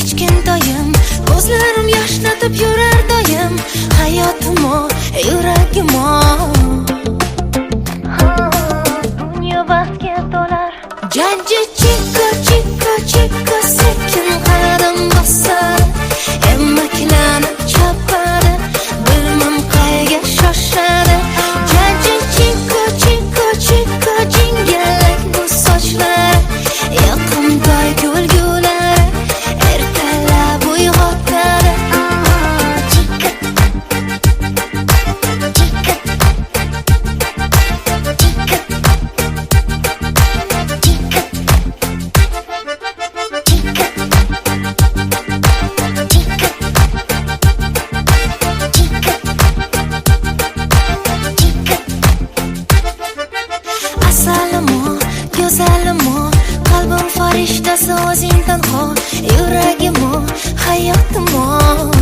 kichkintoyim, ko'zlarim yoshlatib yurar doim. Hayotim o, yuragim o, dunyo baxtga to'lar. Jajji chikka chikka chikka sekin qadam bosar, emmaklanib chopadi, bilmam qayga shoshadi. Jajji chikka chikka chikka jingalak bu sochlar, yoqimtoy kulgulari ertalab uyg'otadi. Chikka chikka asalimo, go'zalimo, qalbim farishtasi o'zing tanho, yuragimo, hayotim o.